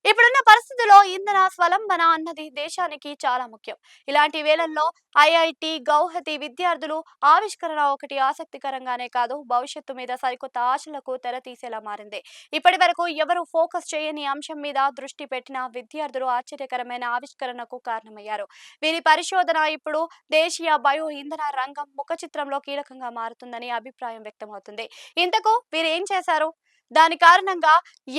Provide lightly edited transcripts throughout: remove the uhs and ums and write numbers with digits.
ఇప్పుడున్న పరిస్థితుల్లో ఇంధన స్వలంబన అన్నది దేశానికి చాలా ముఖ్యం. ఇలాంటి వేళల్లో ఐఐటి, గౌహతి విద్యార్థులు ఆవిష్కరణ ఒకటి ఆసక్తికరంగానే కాదు, భవిష్యత్తు మీద సరికొత్త ఆశలకు తెరతీసేలా మారింది. ఇప్పటి వరకు ఎవరు ఫోకస్ చేయని అంశం మీద దృష్టి పెట్టిన విద్యార్థులు ఆశ్చర్యకరమైన ఆవిష్కరణకు కారణమయ్యారు. వీరి పరిశోధన ఇప్పుడు దేశీయ బయో ఇంధన రంగం ముఖ చిత్రంలో కీలకంగా మారుతుందని అభిప్రాయం వ్యక్తమవుతుంది. ఇంతకు వీరు ఏం చేశారు? దాని కారణంగా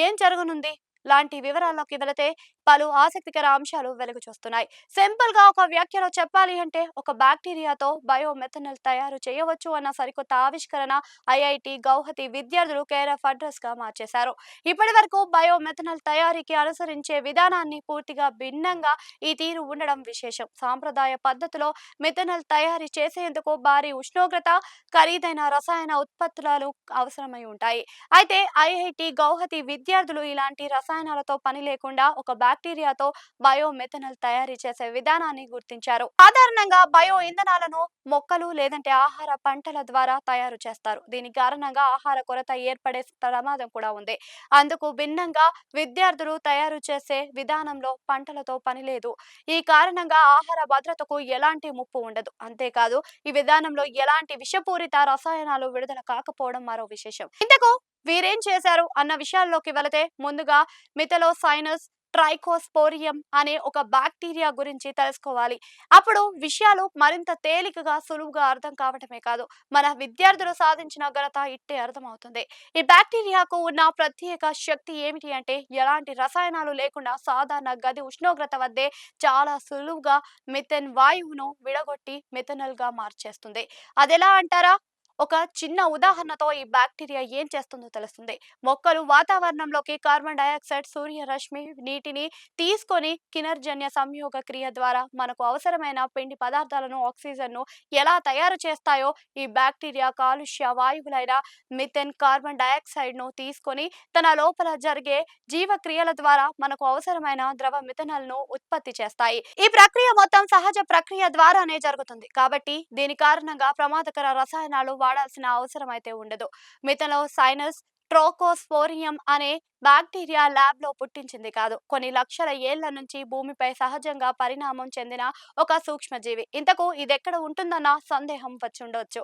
ఏం జరగనుంది? లాంటి వివరాల్లోకి వెళితే పలు ఆసక్తికర అంశాలు వెలుగు చూస్తున్నాయి. సింపుల్ గా ఒక వ్యాఖ్యలో చెప్పాలి అంటే ఒక బ్యాక్టీరియాతో బయోమెథనాల్ తయారు చేయవచ్చు అన్న సరికొత్త ఆవిష్కరణ ఐఐటి గౌహతి విద్యార్థులు కేర్ ఆఫ్ అడ్రస్ గా మార్చేశారు. ఇప్పటి వరకు బయోమెథనాల్ తయారీకి అనుసరించే విధానాన్ని పూర్తిగా భిన్నంగా ఈ తీరు ఉండడం విశేషం. సాంప్రదాయ పద్ధతిలో మెథనాల్ తయారీ చేసేందుకు భారీ ఉష్ణోగ్రత, ఖరీదైన రసాయన ఉత్పత్తులు అవసరమై ఉంటాయి. అయితే ఐఐటి గౌహతి విద్యార్థులు ఇలాంటి రసాయనాలతో పని లేకుండా ఒక బ్యాక్టీరియాతో బయోమెథనాల్ తయారీ చేసే విధానాన్ని గుర్తించారు. సాధారణంగా బయో ఇంధనాలను మొక్కలు లేదంటే ఆహార పంటల ద్వారా తయారు చేస్తారు. దీని కారణంగా ఆహార కొరత ఏర్పడే ప్రమాదం కూడా ఉంది. అందుకు భిన్నంగా విద్యార్థులు తయారు చేసే విధానంలో పంటలతో పని లేదు. ఈ కారణంగా ఆహార భద్రతకు ఎలాంటి ముప్పు ఉండదు. అంతేకాదు ఈ విధానంలో ఎలాంటి విషపూరిత రసాయనాలు విడుదల కాకపోవడం మరో విశేషం. ఇంతకు వీరేం చేశారు అన్న విషయాల్లోకి వెళితే ముందుగా మిథెలోసైనస్ ట్రైకోస్పోరియం అనే ఒక బ్యాక్టీరియా గురించి తెలుసుకోవాలి. అప్పుడు విషయాలు మరింత తేలికగా సులువుగా అర్థం కావటమే కాదు, మన విద్యార్థులు సాధించిన ఘనత ఇట్టే అర్థమవుతుంది. ఈ బ్యాక్టీరియాకు ఉన్న ప్రత్యేక శక్తి ఏమిటి అంటే ఎలాంటి రసాయనాలు లేకుండా సాధారణ గది ఉష్ణోగ్రత వద్దే చాలా సులువుగా మిథెన్ వాయువును విడగొట్టి మిథనాల్ గా మార్చేస్తుంది. అదెలా అంటారా? ఒక చిన్న ఉదాహరణతో ఈ బ్యాక్టీరియా ఏం చేస్తుందో తెలుస్తుంది. మొక్కలు వాతావరణంలోకి కార్బన్ డయాక్సైడ్, సూర్యరశ్మి, నీటిని తీసుకొని కినర్జన్య సంయోగ క్రియ ద్వారా మనకు అవసరమైన పిండి పదార్థాలను, ఆక్సిజన్ ను ఎలా తయారు చేస్తాయో ఈ బ్యాక్టీరియా కాలుష్య వాయువులైన మిథేన్, కార్బన్ డయాక్సైడ్ ను తీసుకొని తన లోపల జరిగే జీవక్రియల ద్వారా మనకు అవసరమైన ద్రవ మిథనాల్ ను ఉత్పత్తి చేస్తాయి. ఈ ప్రక్రియ మొత్తం సహజ ప్రక్రియ ద్వారానే జరుగుతుంది. కాబట్టి దీని కారణంగా ప్రమాదకర రసాయనాలు వాడాల్సిన అవసరం అయితే ఉండదు. మిథెలోసైనస్ ట్రోకోస్పోరియం అనే బ్యాక్టీరియా ల్యాబ్ లో పుట్టించింది కాదు, కొన్ని లక్షల ఏళ్ల నుంచి భూమిపై సహజంగా పరిణామం చెందిన ఒక సూక్ష్మజీవి. ఇంతకు ఇది ఎక్కడ ఉంటుందన్న సందేహం వచ్చి ఉండొచ్చు.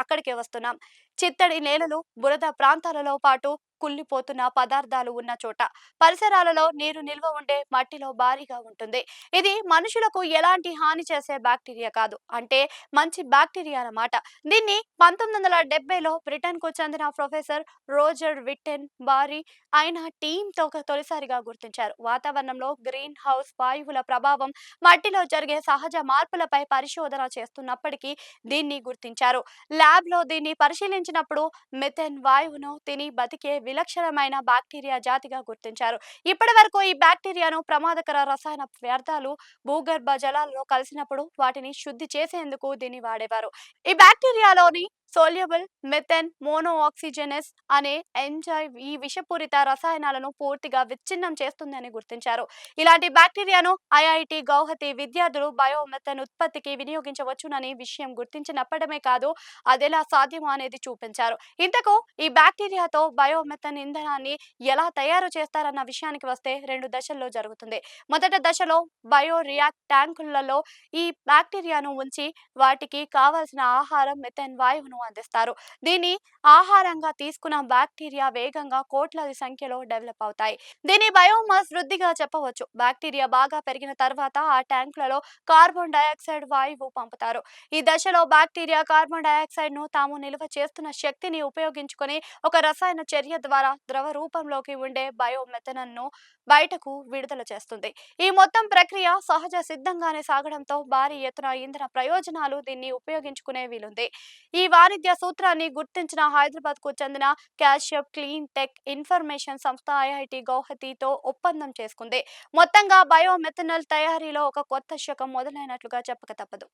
అక్కడికే వస్తున్నాం. చిత్తడి నేలలు, బురద ప్రాంతాలలో పాటు కుళ్ళిపోతున్న పదార్థాలు ఉన్న చోట, పరిసరాలలో నీరు నిల్వ ఉండే మట్టిలో భారీగా ఉంటుంది. ఇది మనుషులకు ఎలాంటి హాని చేసే బ్యాక్టీరియా కాదు, అంటే మంచి బ్యాక్టీరియా అన్నమాట. దీన్ని 1970లో బ్రిటన్ కు చెందిన ప్రొఫెసర్ రోజర్ విట్టెన్ బారీ ఆయన టీంతో తొలిసారిగా గుర్తించారు. వాతావరణంలో గ్రీన్ హౌస్ వాయువుల ప్రభావం, మట్టిలో జరిగే సహజ మార్పులపై పరిశోధన చేస్తున్నప్పటికీ దీన్ని గుర్తించారు. ల్యాబ్ లో దీన్ని పరిశీలించినప్పుడు మిథేన్ వాయువును తిని బతికే విలక్షణమైన బ్యాక్టీరియా జాతిగా గుర్తించారు. ఇప్పటి వరకు ఈ బ్యాక్టీరియాను ప్రమాదకర రసాయన వ్యర్థాలు భూగర్భ జలాల్లో కలిసినప్పుడు వాటిని శుద్ధి చేసేందుకు దీన్ని వాడేవారు. ఈ బ్యాక్టీరియాలోని సోల్యుబుల్ మెథేన్ మోనోఆక్సిజనేస్ అనే ఎంజైమ్ ఈ విషపూరిత రసాయనాలను పూర్తిగా విచ్ఛిన్నం చేస్తుందని గుర్తించారు. ఇలాంటి బ్యాక్టీరియాను ఐఐటి గౌహతి విద్యార్థులు బయోమెథన్ ఉత్పత్తికి వినియోగించవచ్చునని విషయం గుర్తించినప్పటమే కాదు, అదెలా సాధ్యమో అనేది చూపించారు. ఇంతకు ఈ బ్యాక్టీరియాతో బయోమెథన్ ఇంధనాన్ని ఎలా తయారు చేస్తారన్న విషయానికి వస్తే రెండు దశల్లో జరుగుతుంది. మొదటి దశలో బయో రియాక్ట్ ట్యాంకులలో ఈ బ్యాక్టీరియాను ఉంచి వాటికి కావలసిన ఆహారం మెథేన్ వాయువును అందిస్తారు. దీన్ని ఆహారంగా తీసుకున్న బ్యాక్టీరియా వేగంగా కోట్లాది సంఖ్యలో డెవలప్ అవుతాయి. దీని బయోమాస్ వృద్ధిగా చెప్పవచ్చు. బ్యాక్టీరియా బాగా పెరిగిన తర్వాత ఆ ట్యాంకులలో కార్బన్ డయాక్సైడ్ వాయువు పంపుతారు. ఈ దశలో బ్యాక్టీరియా కార్బన్ డయాక్సైడ్ ను తాము నిల్వ చేస్తున్న శక్తిని ఉపయోగించుకొని ఒక రసాయన చర్య ద్వారా ద్రవ రూపంలోకి ఉండే బయోమెథనాల్ ను బయటకు విడుదల చేస్తుంది. ఈ మొత్తం ప్రక్రియ సహజ సిద్ధంగానే సాగడంతో భారీ ఎత్తున ఇంధన ప్రయోజనాలు దీన్ని ఉపయోగించుకునే వీలుంది. ఈ వాణిజ్య సూత్రాన్ని గుర్తించిన హైదరాబాద్ కు చెందిన క్యాషియప్ క్లీన్ టెక్ ఇన్ఫర్మేషన్ సంస్థ ఐఐటి గౌహతితో ఒప్పందం చేసుకుంది. మొత్తంగా బయోమెథనాల్ తయారీలో ఒక కొత్త శకం మొదలైనట్లుగా చెప్పక తప్పదు.